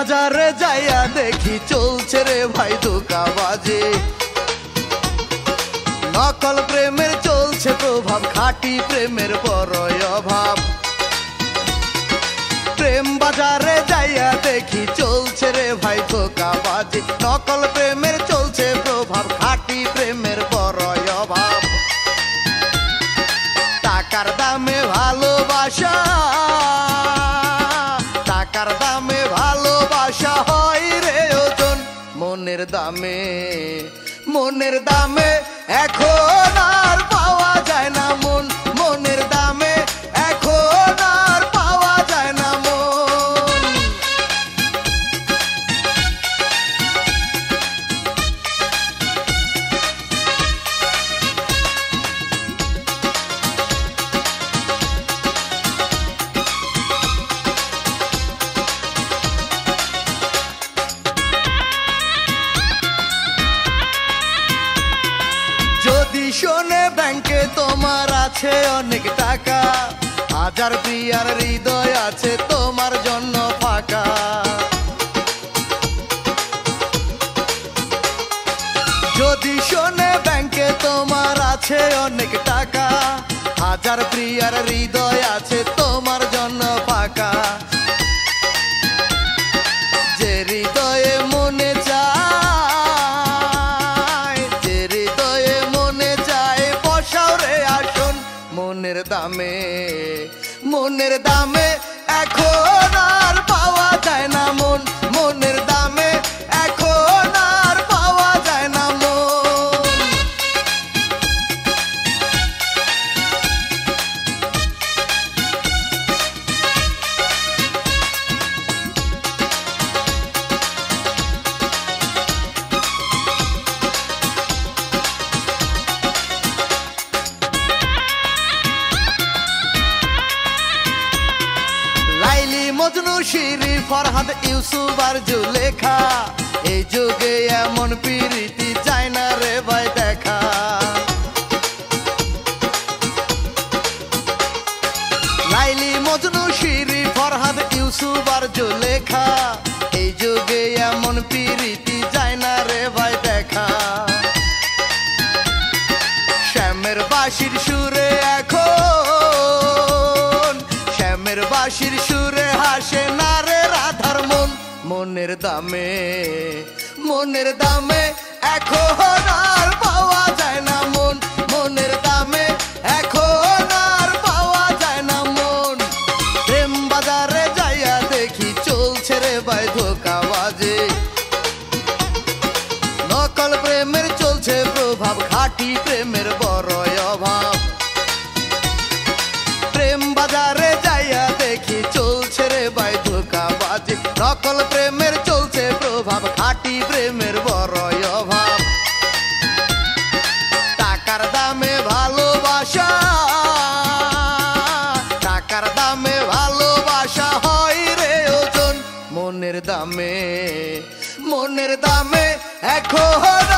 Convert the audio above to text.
বাজারে যাইয়া দেখি চলছে রে ভাই ধোঁকাবাজি। নকল প্রেমের চলছে প্রভাব, খাঁটি প্রেমের বড়ই অভাব। প্রেম বাজারে যাইয়া দেখি চলছে রে ভাই ধোঁকাবাজি। নকল প্রেমের চলছে প্রভাব, খাঁটি প্রেমের বড়ই অভাব। টাকার দামে ভালোবাসা, টাকার দামে ভালোবাসা হয় রে ওজন। মনের দামে, মনের দামে এখন আর পাওয়া যায় না মন। মনের দামে এখন আর পাওয়া যায় না মন। যদি শোনে ব্যাংকে তোমার আছে অনেক টাকা, হাজার প্রিয়ার হৃদয় আছে তোমার জন্য ফাঁকা। যদি শোনে ব্যাংকে তোমার আছে অনেক টাকা, হাজার প্রিয়ার হৃদয় আছে তোমার জন্য ফাঁকা। যে হৃদয়ে মনে চায়, যে হৃদয়ে মনে চায় বসাও রে আসন। মনের দামে, মনের দামে এখন আর পাওয়া যায় না মন। মনের দামে এখন আর পাওয়া যায় না মন। লাইলি মজনু শিরি ফরহাদ ইউসুফ আর জুলেখা, এই যুগে এমন প্রীতি যায় না রে ভাই দেখা। লাইলি মজনু শিরি ফরহাদ ইউসুফ আর জুলেখা, এই যুগে এমন প্রীতি যায় না রে ভাই দেখা। শ্যামের বাঁশির সুরে এখন, শ্যামের বাঁশির সুরে হাসে না রে রাধার মন। মনের দামে, মনের দামে এখন আর পাওয়া যায় না মন। মনের দামে এখন আর পাওয়া যায় না মন। প্রেম বাজারে যাইয়া দেখি চলছে রে ভাই ধোঁকাবাজি। নকল প্রেমের চলছে প্রভাব, খাঁটি প্রেমের বড়ই অভাব। প্রেম বাজারে যাইয়া দেখি চলছে রে ভাই ধোঁকাবাজি। নকল প্রেমের চলছে প্রভাব, খাঁটি প্রেমের বড়ই অভাব। টাকার দামে ভালোবাসা, টাকার দামে ভালোবাসা হয় রে ওজন। মনের দামে, মনের দামে এখন